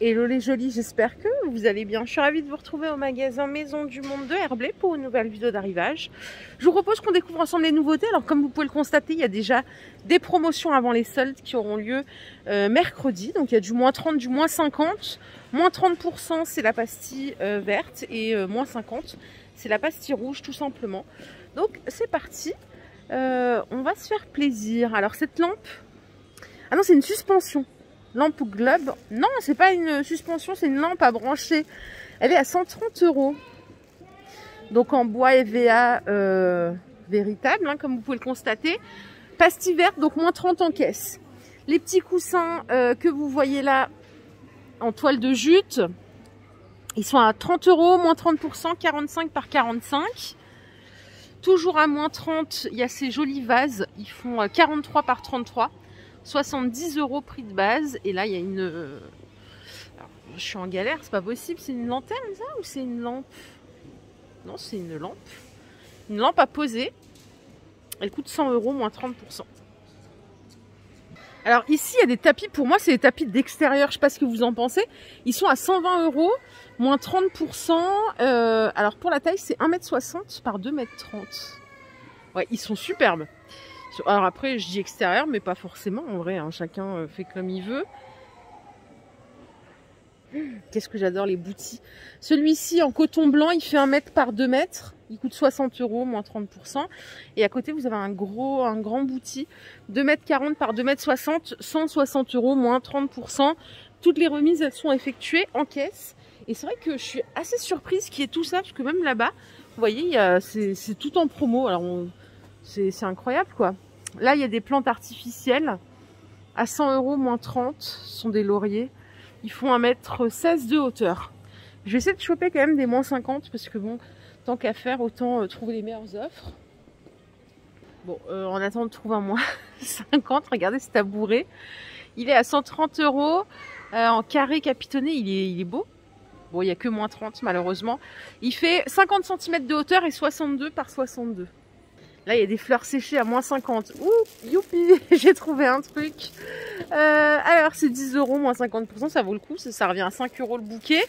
Hello les jolis, j'espère que vous allez bien. Je suis ravie de vous retrouver au magasin Maison du Monde de Herblay pour une nouvelle vidéo d'arrivage. Je vous propose qu'on découvre ensemble les nouveautés. Alors comme vous pouvez le constater, il y a déjà des promotions avant les soldes qui auront lieu mercredi. Donc il y a du moins 30, du moins 50. Moins 30% c'est la pastille verte et moins 50 c'est la pastille rouge tout simplement. Donc c'est parti, on va se faire plaisir. Alors cette lampe, ah non c'est une suspension. Lampe globe, non c'est pas une suspension, c'est une lampe à brancher. Elle est à 130 €. Donc en bois EVA véritable, hein, comme vous pouvez le constater. Pastille verte, donc moins 30 en caisse. Les petits coussins que vous voyez là en toile de jute, ils sont à 30 €, moins 30%, 45 par 45. Toujours à moins 30, il y a ces jolis vases, ils font 43 par 33. 70 € prix de base. Et là il y a une... Alors, je suis en galère, c'est pas possible. C'est une lanterne ça ou c'est une lampe? Non, c'est une lampe. Une lampe à poser. Elle coûte 100 €, moins 30%. Alors ici il y a des tapis, pour moi c'est des tapis d'extérieur, je sais pas ce que vous en pensez. Ils sont à 120 €, moins 30%. Alors pour la taille c'est 1,60 m par 2,30 m. Ouais, ils sont superbes. Alors après, je dis extérieur, mais pas forcément, en vrai, hein, chacun fait comme il veut. Qu'est-ce que j'adore les boutis. Celui-ci, en coton blanc, il fait 1 m par 2 m. Il coûte 60 €, moins 30%. Et à côté, vous avez un grand bouti, 2,40 m par 2,60 m, 160 €, moins 30%. Toutes les remises, elles sont effectuées en caisse. Et c'est vrai que je suis assez surprise qu'il y ait tout ça, parce que même là-bas, vous voyez, c'est tout en promo. Alors, c'est incroyable, quoi. Là, il y a des plantes artificielles à 100 €, moins 30. Ce sont des lauriers. Ils font 1,16 m de hauteur. Je vais essayer de choper quand même des moins 50 parce que bon, tant qu'à faire, autant trouver les meilleures offres. Bon, en attendant de trouver un moins 50, regardez ce tabouret. Il est à 130 €, en carré capitonné, il est beau. Bon, il n'y a que moins 30 malheureusement. Il fait 50 cm de hauteur et 62 par 62. Là, il y a des fleurs séchées à moins 50. Ouh, youpi, j'ai trouvé un truc. Alors, c'est 10 €, moins 50%, ça vaut le coup. Ça revient à 5 € le bouquet.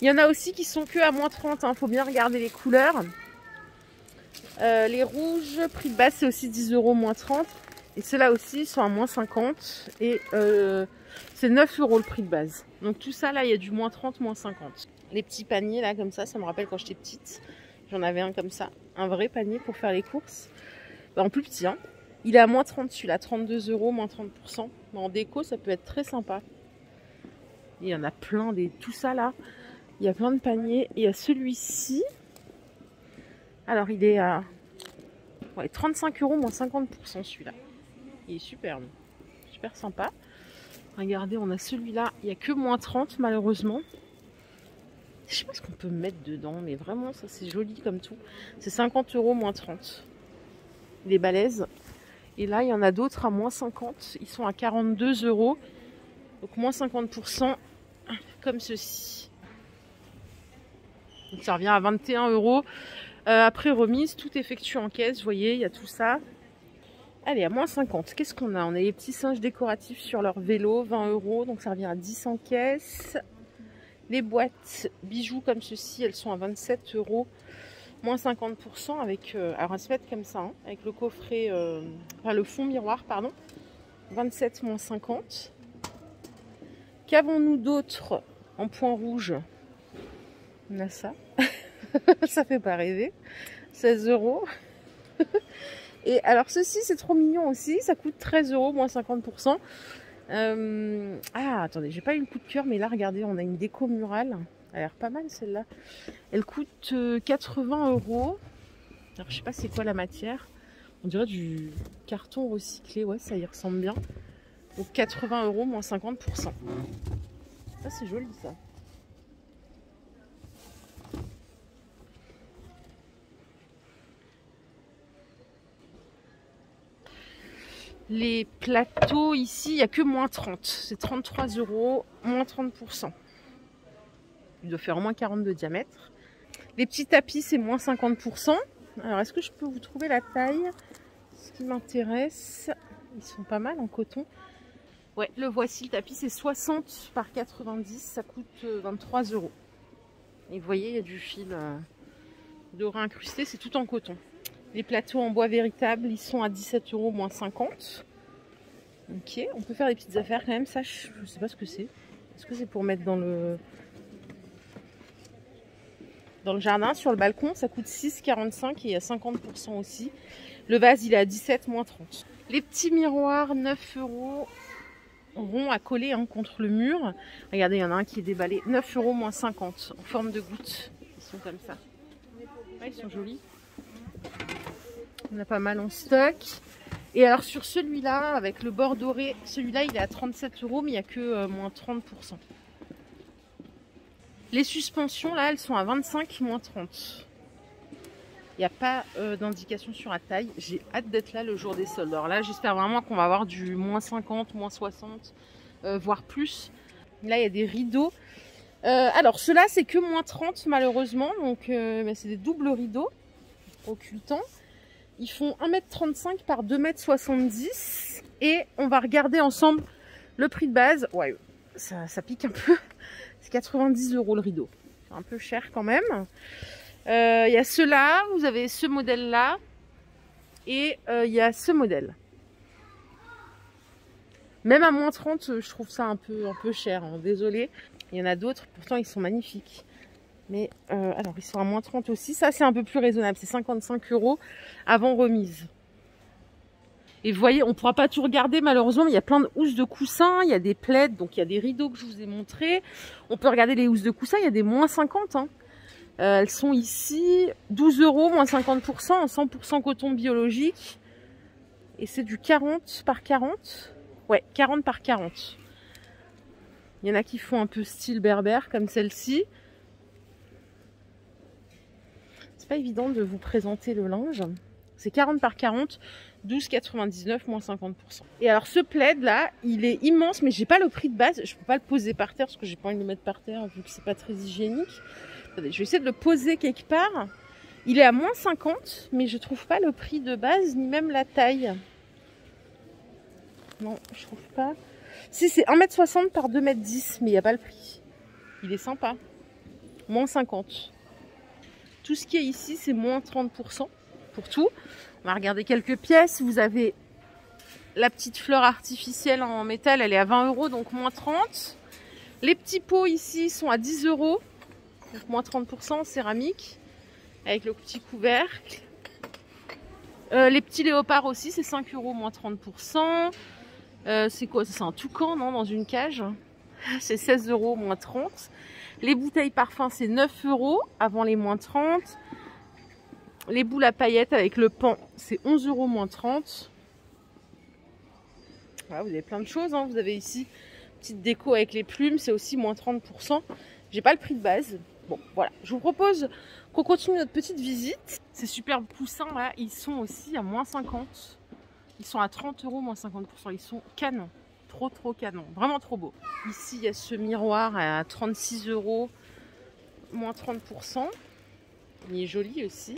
Il y en a aussi qui sont que à moins 30. Hein. Faut bien regarder les couleurs. Les rouges, prix de base, c'est aussi 10 €, moins 30. Et ceux-là aussi sont à moins 50. Et c'est 9 € le prix de base. Donc tout ça, là, il y a du moins 30, moins 50. Les petits paniers, là, comme ça me rappelle quand j'étais petite. J'en avais un comme ça. Un vrai panier pour faire les courses. En plus petit, hein. Il est à moins 30 celui-là, 32 €, moins 30%. Mais en déco, ça peut être très sympa. Et il y en a plein, tout ça là. Il y a plein de paniers. Et il y a celui-ci. Alors, il est à 35 €, moins 50% celui-là. Il est superbe. Super sympa. Regardez, on a celui-là. Il n'y a que moins 30 malheureusement. Je sais pas ce qu'on peut mettre dedans, mais vraiment, ça c'est joli comme tout. C'est 50 €, moins 30. Il est balèze. Et là, il y en a d'autres à moins 50. Ils sont à 42 €. Donc moins 50%, comme ceci. Donc ça revient à 21 €. Après remise, tout effectué en caisse. Vous voyez, il y a tout ça. Allez, à moins 50. Qu'est-ce qu'on a? On a les petits singes décoratifs sur leur vélo, 20 €. Donc ça revient à 10 en caisse. Les boîtes bijoux comme ceci, elles sont à 27 €. Moins 50% avec, alors on va se mettre comme ça, hein, avec le coffret, enfin le fond miroir, pardon. 27 moins 50. Qu'avons-nous d'autre en point rouge? On a ça. Ça fait pas rêver. 16 €. Et alors ceci, c'est trop mignon aussi. Ça coûte 13 €, moins 50%. Ah, attendez, j'ai pas eu le coup de cœur, mais là, regardez, on a une déco murale. Elle a l'air pas mal celle-là. Elle coûte 80 €. Alors je sais pas c'est quoi la matière. On dirait du carton recyclé. Ouais, ça y ressemble bien. Donc 80 €, moins 50%. Ça c'est joli ça. Les plateaux ici, il n'y a que moins 30. C'est 33 €, moins 30%. Il doit faire au moins 40 de diamètre. Les petits tapis, c'est moins 50%. Alors, est-ce que je peux vous trouver la taille? Ce qui m'intéresse, ils sont pas mal en coton. Ouais, le voici, le tapis, c'est 60 par 90, ça coûte 23 €. Et vous voyez, il y a du fil doré incrusté, c'est tout en coton. Les plateaux en bois véritable, ils sont à 17 € moins 50. Ok, on peut faire des petites affaires quand même, ça, je sais pas ce que c'est. Est-ce que c'est pour mettre dans le jardin, sur le balcon? Ça coûte 6,45 et il y a 50% aussi. Le vase, il est à 17 moins 30. Les petits miroirs, 9 € rond à coller hein, contre le mur. Regardez, il y en a un qui est déballé. 9 € moins 50 en forme de goutte. Ils sont comme ça. Ouais, ils sont jolis. On a pas mal en stock. Et alors sur celui-là, avec le bord doré, celui-là il est à 37 €, mais il n'y a que moins 30%. Les suspensions là, elles sont à 25 moins 30. Il n'y a pas d'indication sur la taille. J'ai hâte d'être là le jour des soldes. Alors là, j'espère vraiment qu'on va avoir du moins 50, moins 60, voire plus. Là, il y a des rideaux. Alors, ceux-là, c'est que moins 30 malheureusement. Donc, c'est des doubles rideaux occultants. Ils font 1,35 m par 2,70 m. Et on va regarder ensemble le prix de base. Ouais, ça pique un peu. C'est 90 € le rideau. C'est un peu cher quand même. Il y a ceux-là, vous avez ce modèle-là. Et il y a ce modèle. Même à moins 30, je trouve ça un peu cher. Hein. Désolée. Il y en a d'autres, pourtant ils sont magnifiques. Mais alors, ils sont à moins 30 aussi. Ça, c'est un peu plus raisonnable. C'est 55 € avant remise. Et vous voyez, on ne pourra pas tout regarder malheureusement, mais il y a plein de housses de coussins. Il y a des plaids, donc il y a des rideaux que je vous ai montrés. On peut regarder les housses de coussins. Il y a des moins 50. Hein. Elles sont ici 12 €, moins 50%, en 100% coton biologique. Et c'est du 40 par 40. Ouais, 40 par 40. Il y en a qui font un peu style berbère, comme celle-ci. C'est pas évident de vous présenter le linge. C'est 40 par 40, 12,99 moins 50%. Et alors ce plaid là, il est immense, mais j'ai pas le prix de base. Je peux pas le poser par terre parce que j'ai pas envie de le mettre par terre vu que c'est pas très hygiénique. Attendez, je vais essayer de le poser quelque part. Il est à moins 50, mais je trouve pas le prix de base ni même la taille. Non, je trouve pas. Si, c'est 1,60 m par 2,10 m, mais il n'y a pas le prix. Il est sympa. Moins 50. Tout ce qui est ici, c'est moins 30% pour tout. On va regarder quelques pièces. Vous avez la petite fleur artificielle en métal, elle est à 20 €, donc moins 30. Les petits pots ici sont à 10 €, donc moins 30% en céramique, avec le petit couvercle. Les petits léopards aussi, c'est 5 €, moins 30%. C'est quoi? C'est un toucan, non? Dans une cage. C'est 16 €, moins 30. Les bouteilles parfum, c'est 9 € avant les moins 30. Les boules à paillettes avec le pan, c'est 11 €, moins 30. Voilà, vous avez plein de choses. Hein. Vous avez ici, petite déco avec les plumes, c'est aussi moins 30%. J'ai pas le prix de base. Bon, voilà. Je vous propose qu'on continue notre petite visite. Ces superbes poussins, là, ils sont aussi à moins 50. Ils sont à 30 €, moins 50%. Ils sont canons. Trop canon. Vraiment trop beau. Ici, il y a ce miroir à 36 €, moins 30%. Il est joli aussi.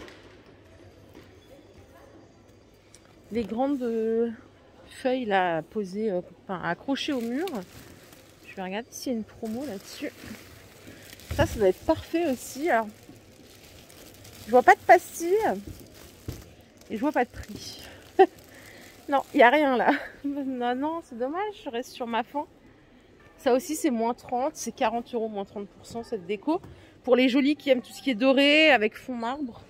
Les grandes feuilles là posées, accrochées au mur. Je vais regarder s'il y a une promo là-dessus. Ça doit être parfait aussi. Alors, je vois pas de pastilles et je vois pas de prix. Non, il n'y a rien là. Non, c'est dommage, je reste sur ma faim. Ça aussi, c'est moins 30, c'est 40 € moins 30% cette déco. Pour les jolis qui aiment tout ce qui est doré avec fond marbre.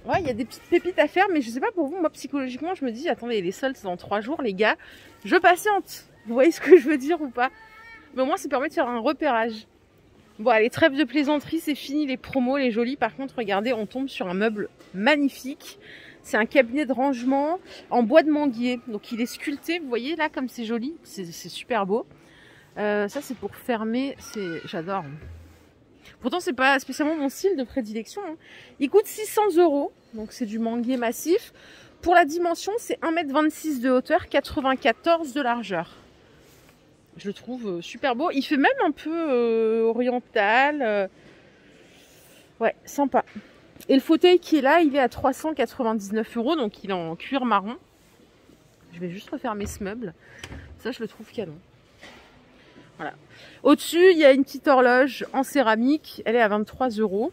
Ouais, il y a des petites pépites à faire, mais je sais pas pour vous, moi psychologiquement, je me dis, attendez, les soldes c'est dans 3 jours, les gars. Je patiente. Vous voyez ce que je veux dire ou pas? Mais au moins, ça permet de faire un repérage. Bon, allez, trêve de plaisanterie, c'est fini les promos, les jolis. Par contre, regardez, on tombe sur un meuble magnifique. C'est un cabinet de rangement en bois de manguier. Donc il est sculpté, vous voyez là comme c'est joli, c'est super beau. Ça c'est pour fermer, j'adore. Pourtant c'est pas spécialement mon style de prédilection. Hein. Il coûte 600 €, donc c'est du manguier massif. Pour la dimension, c'est 1,26 m de hauteur, 94 de largeur. Je le trouve super beau. Il fait même un peu oriental. Ouais, sympa. Et le fauteuil qui est là, il est à 399 €, donc il est en cuir marron. Je vais juste refermer ce meuble. Ça, je le trouve canon. Voilà. Au-dessus, il y a une petite horloge en céramique. Elle est à 23 €.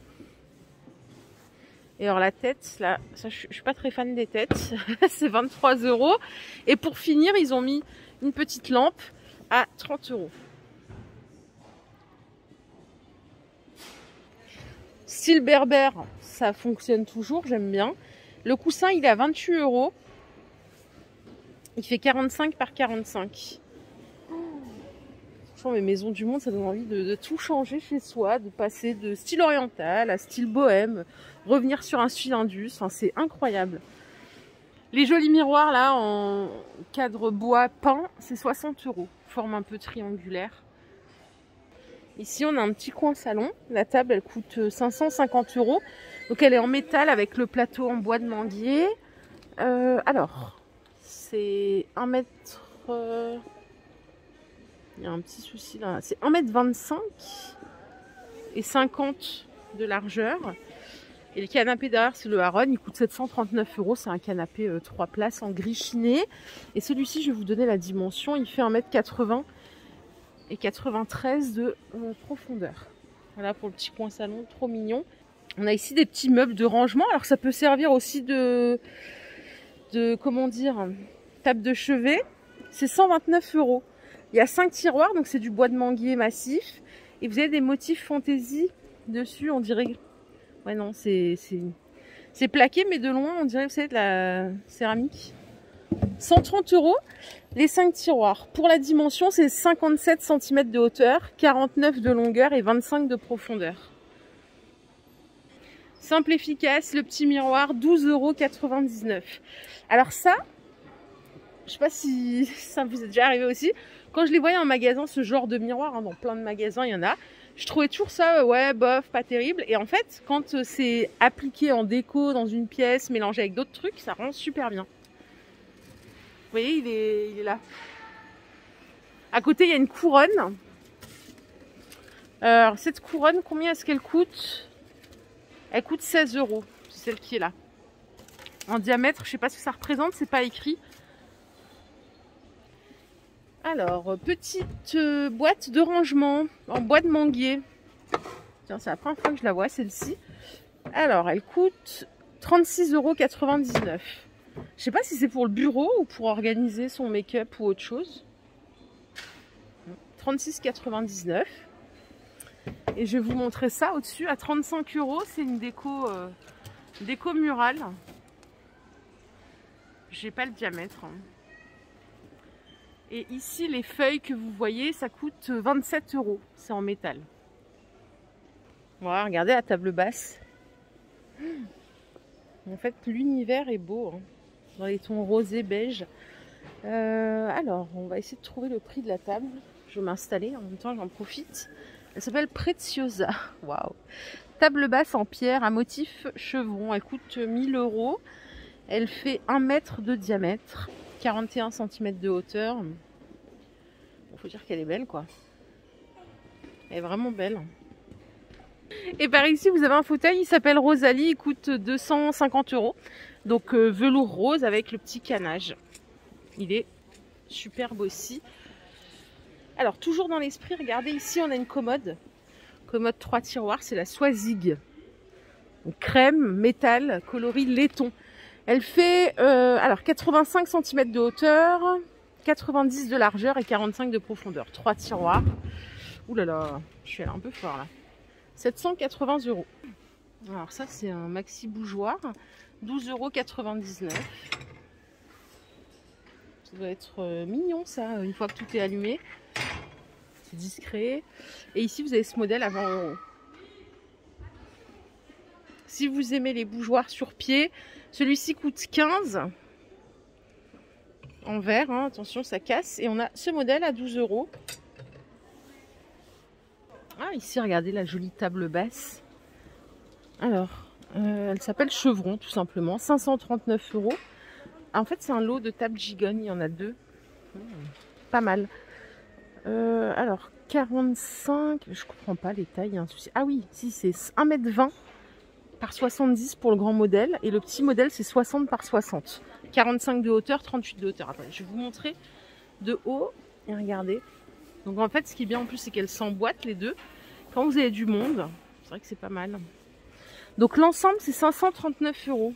Et alors la tête, là, ça, je suis pas très fan des têtes. C'est 23 €. Et pour finir, ils ont mis une petite lampe à 30 €. Style berbère, ça fonctionne toujours, j'aime bien. Le coussin, il est à 28 €. Il fait 45 par 45. Franchement, mes maisons du monde, ça donne envie de tout changer chez soi, de passer de style oriental à style bohème, revenir sur un style indus. Enfin, c'est incroyable. Les jolis miroirs, là, en cadre bois peint, c'est 60 €. Forme un peu triangulaire. Ici, on a un petit coin salon. La table, elle coûte 550 €. Donc, elle est en métal avec le plateau en bois de manguier. Alors, c'est 1 mètre... Il y a un petit souci là. C'est 1,25 m et 50 de largeur. Et le canapé derrière, c'est le Haron. Il coûte 739 €. C'est un canapé 3 places en gris chiné. Et celui-ci, je vais vous donner la dimension. Il fait 1,80 m et 93 de profondeur. Voilà pour le petit coin salon, trop mignon. On a ici des petits meubles de rangement. Alors ça peut servir aussi de comment dire, table de chevet. C'est 129 €. Il y a 5 tiroirs, donc c'est du bois de manguier massif. Et vous avez des motifs fantaisie dessus, on dirait... Ouais non, c'est plaqué, mais de loin, on dirait, vous savez, de la céramique. 130 € les 5 tiroirs. Pour la dimension, c'est 57 cm de hauteur, 49 de longueur et 25 de profondeur. Simple, efficace, le petit miroir, 12,99 €. Alors ça, je sais pas si ça vous est déjà arrivé aussi. Quand je les voyais en magasin, ce genre de miroir, hein, dans plein de magasins, il y en a. Je trouvais toujours ça, ouais, bof, pas terrible. Et en fait, quand c'est appliqué en déco dans une pièce, mélangé avec d'autres trucs, ça rend super bien. Vous voyez, il est là. À côté, il y a une couronne. Alors, cette couronne, combien est-ce qu'elle coûte? Elle coûte 16 €. C'est celle qui est là. En diamètre, je sais pas ce que ça représente, c'est pas écrit. Alors, petite boîte de rangement en bois de manguier. Tiens, c'est la première fois que je la vois, celle-ci. Alors, elle coûte 36,99 €. Je sais pas si c'est pour le bureau ou pour organiser son make-up ou autre chose. 36,99 €. Et je vais vous montrer ça au-dessus à 35 €. C'est une déco murale. J'ai pas le diamètre. Et ici, les feuilles que vous voyez, ça coûte 27 €. C'est en métal. Voilà, regardez la table basse. En fait, l'univers est beau, hein, dans les tons rosés, beige. Alors, on va essayer de trouver le prix de la table. Je vais m'installer, en même temps, j'en profite. Elle s'appelle Preziosa. Waouh! Table basse en pierre à motif chevron. Elle coûte 1 000 €. Elle fait 1 mètre de diamètre. 41 cm de hauteur. Il faut dire qu'elle est belle, quoi. Elle est vraiment belle. Et par ici, vous avez un fauteuil, il s'appelle Rosalie, il coûte 250 €. Donc velours rose avec le petit canage. Il est superbe aussi. Alors, toujours dans l'esprit, regardez ici, on a une commode. Commode 3 tiroirs, c'est la Swazig. Donc, crème, métal, coloris laiton. Elle fait alors 85 cm de hauteur, 90 de largeur et 45 de profondeur. 3 tiroirs. Ouh là là, je suis allée un peu fort là. 780 €. Alors ça, c'est un maxi bougeoir. 12,99 €. Ça doit être mignon ça, une fois que tout est allumé. C'est discret. Et ici, vous avez ce modèle à 20 €. Si vous aimez les bougeoirs sur pied, celui-ci coûte 15 € en verre, hein, attention ça casse. Et on a ce modèle à 12 €. Ah, ici regardez la jolie table basse. Alors, elle s'appelle Chevron tout simplement, 539 €. En fait c'est un lot de tables gigogne, il y en a 2. Pas mal. Alors 45, je comprends pas les tailles, il y a un souci. Ah oui, si c'est 1,20 m par 70 pour le grand modèle et le petit modèle c'est 60 par 60. 45 de hauteur, 38 de hauteur. Attendez, je vais vous montrer de haut. Et regardez. Donc en fait, ce qui est bien en plus, c'est qu'elles s'emboîtent les deux. Quand vous avez du monde, c'est vrai que c'est pas mal. Donc l'ensemble, c'est 539 €.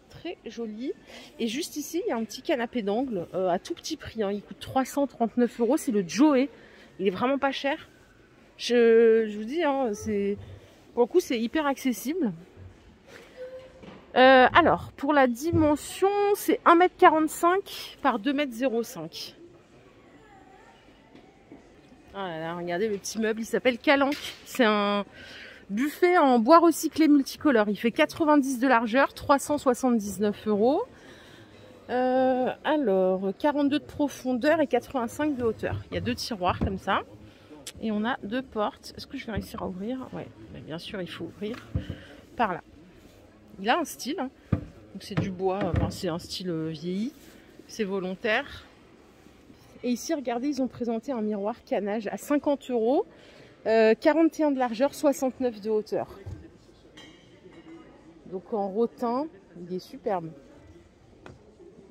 Très joli. Et juste ici, il y a un petit canapé d'angle à tout petit prix. Hein. Il coûte 339 €. C'est le Joey. Il est vraiment pas cher. Je vous dis, hein, pour le coup, c'est hyper accessible. Alors, pour la dimension, c'est 1,45 m par 2,05 m. Ah là là, regardez le petit meuble, il s'appelle Calanque. C'est un buffet en bois recyclé multicolore. Il fait 90 de largeur, 379 €. Alors, 42 de profondeur et 85 de hauteur. Il y a 2 tiroirs comme ça. Et on a 2 portes. Est-ce que je vais réussir à ouvrir? Ouais, bien sûr, il faut ouvrir par là. Il a un style. Hein. Donc c'est du bois, enfin, c'est un style vieilli. C'est volontaire. Et ici, regardez, ils ont présenté un miroir canage à 50 €. 41 de largeur, 69 de hauteur. Donc en rotin, il est superbe.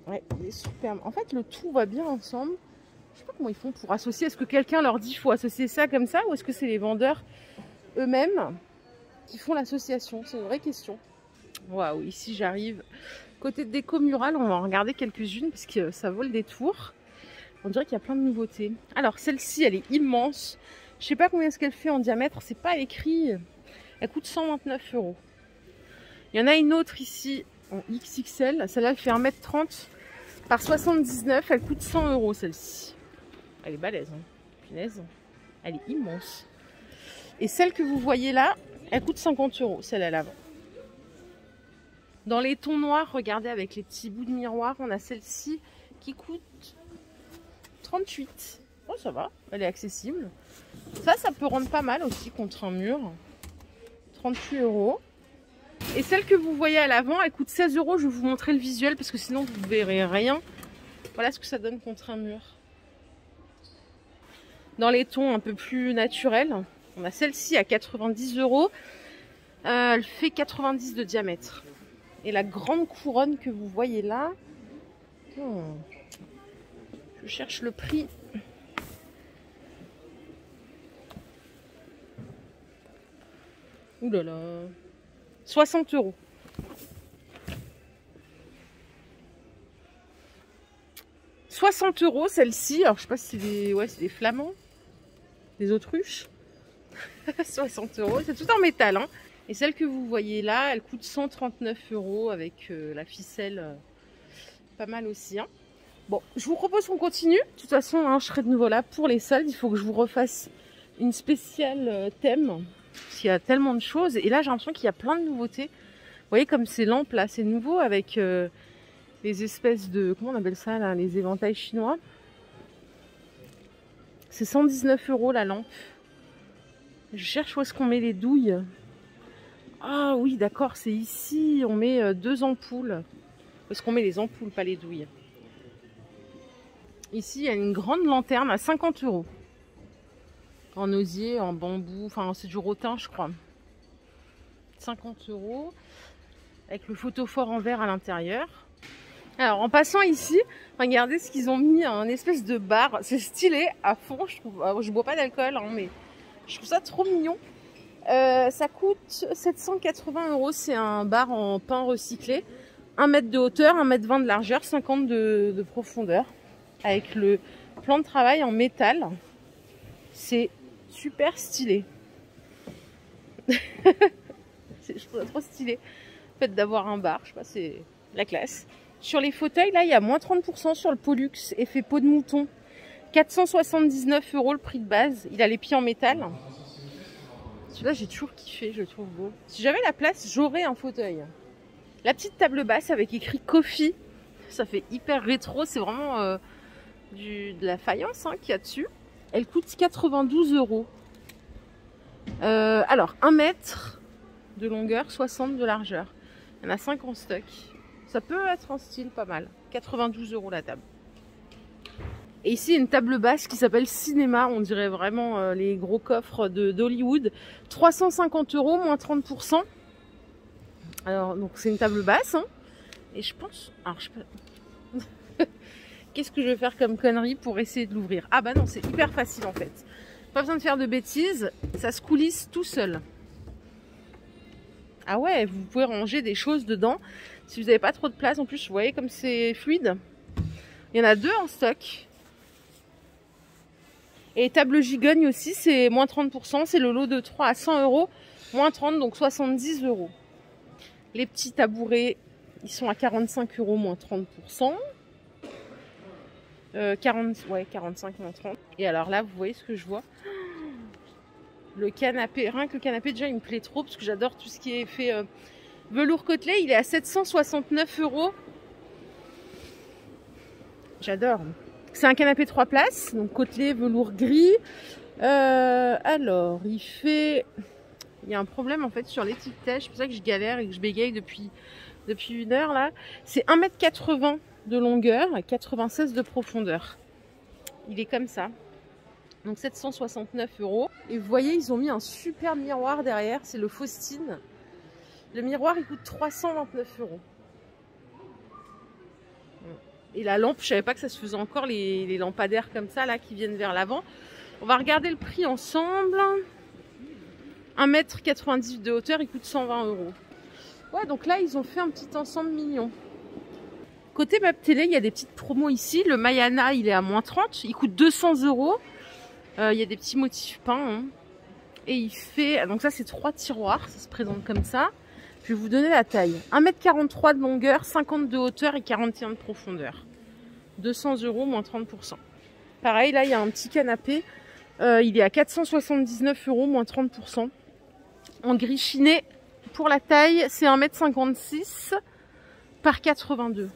Ouais, il est superbe. En fait, le tout va bien ensemble. Je sais pas comment ils font pour associer. Est-ce que quelqu'un leur dit qu'il faut associer ça comme ça, ou est-ce que c'est les vendeurs eux-mêmes qui font l'association? C'est une vraie question. Waouh, ici j'arrive. Côté de déco murale, on va en regarder quelques-unes parce que ça vaut le détour. On dirait qu'il y a plein de nouveautés. Alors celle-ci, elle est immense. Je sais pas combien est-ce qu'elle fait en diamètre, c'est pas écrit. Elle coûte 129 €. Il y en a une autre ici en XXL. Celle-là, elle fait 1,30 m par 79. Elle coûte 100 € celle-ci. Elle est balèze, hein. Punaise. Elle est immense. Et celle que vous voyez là, elle coûte 50 €, celle à l'avant. Dans les tons noirs, regardez, avec les petits bouts de miroir, on a celle-ci qui coûte 38. Oh, ça va, elle est accessible. Ça peut rendre pas mal aussi contre un mur. 38 €. Et celle que vous voyez à l'avant, elle coûte 16 €. Je vais vous montrer le visuel parce que sinon vous ne verrez rien. Voilà ce que ça donne contre un mur. Dans les tons un peu plus naturels, on a celle-ci à 90 €. Elle fait 90 de diamètre. Et la grande couronne que vous voyez là, je cherche le prix. Ouh là là, 60 €. « 60 € celle-ci. Alors je sais pas si c'est des... Ouais, c'est des flamands, des autruches. 60 €, c'est tout en métal, hein. Et celle que vous voyez là, elle coûte 139 € avec la ficelle, pas mal aussi, hein. Bon, je vous propose qu'on continue. De toute façon, hein, je serai de nouveau là pour les soldes. Il faut que je vous refasse une spéciale thème. Parce qu'il y a tellement de choses. Et là, j'ai l'impression qu'il y a plein de nouveautés. Vous voyez comme ces lampes là, c'est nouveau avec les espèces de... Comment on appelle ça là? Les éventails chinois. C'est 119 € la lampe. Je cherche où est-ce qu'on met les douilles. Ah oui, d'accord, c'est ici. On met 2 ampoules. Où est-ce qu'on met les ampoules, pas les douilles? Ici, il y a une grande lanterne à 50 €. En osier, en bambou. Enfin, c'est du rotin, je crois. 50 €. Avec le photophore en verre à l'intérieur. Alors, en passant ici, regardez ce qu'ils ont mis, un espèce de bar. C'est stylé à fond, je trouve. Je bois pas d'alcool, hein, mais je trouve ça trop mignon. Ça coûte 780 €. C'est un bar en pain recyclé. 1 mètre de hauteur, 1,20 m de largeur, 50 de profondeur. Avec le plan de travail en métal. C'est super stylé. Je trouve ça trop stylé. Le fait d'avoir un bar, je sais pas, c'est la classe. Sur les fauteuils, là, il y a moins 30% sur le Pollux effet peau de mouton. 479 € le prix de base. Il a les pieds en métal. Celui-là, j'ai toujours kiffé, je le trouve beau. Si j'avais la place, j'aurais un fauteuil. La petite table basse avec écrit Coffee. Ça fait hyper rétro. C'est vraiment de la faïence, hein, qu'il y a dessus. Elle coûte 92 €. Alors, 1 mètre de longueur, 60 de largeur. Il y en a 5 en stock. Ça peut être un style pas mal. 92 € la table. Et ici, il y a une table basse qui s'appelle Cinéma. On dirait vraiment les gros coffres d'Hollywood. 350 €, moins 30%. Alors, donc c'est une table basse. Hein. Et je pense... Alors, je peux... qu'est-ce que je vais faire comme connerie pour essayer de l'ouvrir? Ah bah non, c'est hyper facile en fait. Pas besoin de faire de bêtises, ça se coulisse tout seul. Ah ouais, vous pouvez ranger des choses dedans si vous n'avez pas trop de place. En plus, vous voyez comme c'est fluide. Il y en a 2 en stock. Et table gigogne aussi, c'est moins 30%. C'est le lot de 3 à 100 €, moins 30, donc 70 €. Les petits tabourets, ils sont à 45 €, moins 30%. 45 moins 30. Et alors là, vous voyez ce que je vois? Le canapé, rien que le canapé, déjà, il me plaît trop parce que j'adore tout ce qui est fait velours côtelé. Il est à 769 €. J'adore. C'est un canapé 3 places, donc côtelé, velours gris. Alors, il y a un problème en fait sur l'étiquetage. C'est pour ça que je galère et que je bégaye depuis 1 heure là. C'est 1,80 m de longueur et 96 de profondeur. Il est comme ça. Donc 769 €. Et vous voyez, ils ont mis un super miroir derrière. C'est le Faustine. Le miroir, il coûte 329 €. Et la lampe, je savais pas que ça se faisait encore, les lampadaires comme ça, là, qui viennent vers l'avant. On va regarder le prix ensemble. 1,90 m de hauteur, il coûte 120 €. Ouais, donc là, ils ont fait un petit ensemble mignon. Côté meuble télé, il y a des petites promos ici. Le Mayana, il est à moins 30. Il coûte 200 €. Il y a des petits motifs peints. Hein. Et il fait... Donc ça, c'est 3 tiroirs. Ça se présente comme ça. Je vais vous donner la taille. 1,43 m de longueur, 50 de hauteur et 41 de profondeur. 200 €, moins 30%. Pareil, là, il y a un petit canapé. Il est à 479 €, moins 30%. En gris chiné, pour la taille, c'est 1,56 m par 82.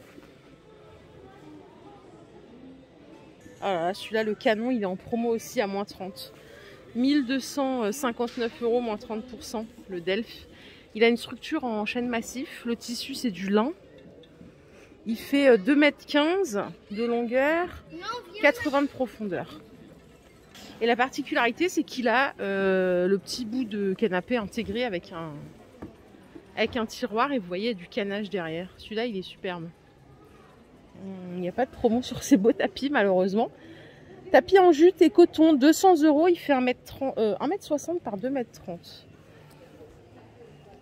Alors celui-là, le canon, il est en promo aussi à moins 30. 1259 €, moins 30%, le Delphes. Il a une structure en chêne massif. Le tissu, c'est du lin. Il fait 2,15 m de longueur, 80 de profondeur. Et la particularité, c'est qu'il a le petit bout de canapé intégré avec un tiroir. Et vous voyez, il y a du canage derrière. Celui-là, il est superbe. Il n'y a pas de promo sur ces beaux tapis, malheureusement. Tapis en jute et coton, 200 €. Il fait 1,60 m par 2,30 m.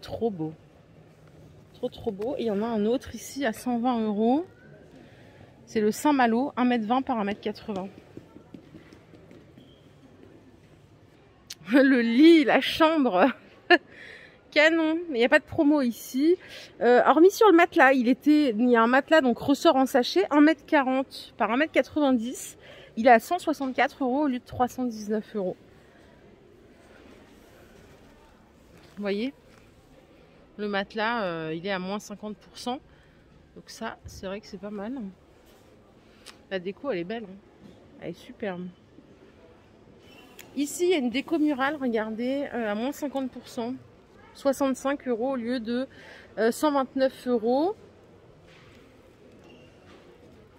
Trop beau. Trop beau. Et il y en a un autre ici à 120 €. C'est le Saint-Malo, 1,20 m par 1,80 m. Le lit, la chambre. Canon. Il n'y a pas de promo ici. Hormis sur le matelas, il y a un matelas donc ressort en sachet, 1,40 m par 1,90 m. Il est à 164 € au lieu de 319 €. Vous voyez? Le matelas, il est à moins 50%. Donc ça, c'est vrai que c'est pas mal. La déco, elle est belle. Hein. Elle est superbe. Ici, il y a une déco murale, regardez, à moins 50%. 65 € au lieu de 129 €.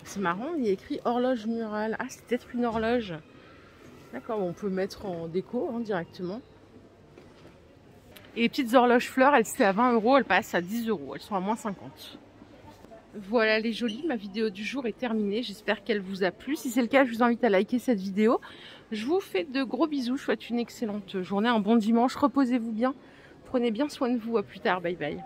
C'est marrant, il y a écrit horloge murale. Ah, c'est peut-être une horloge. D'accord, on peut mettre en déco hein, directement. Et les petites horloges fleurs, elles étaient à 20 €, elles passent à 10 €. Elles sont à moins 50. Voilà les jolies, ma vidéo du jour est terminée. J'espère qu'elle vous a plu. Si c'est le cas, je vous invite à liker cette vidéo. Je vous fais de gros bisous. Je vous souhaite une excellente journée, un bon dimanche. Reposez-vous bien. Prenez bien soin de vous. À plus tard. Bye bye.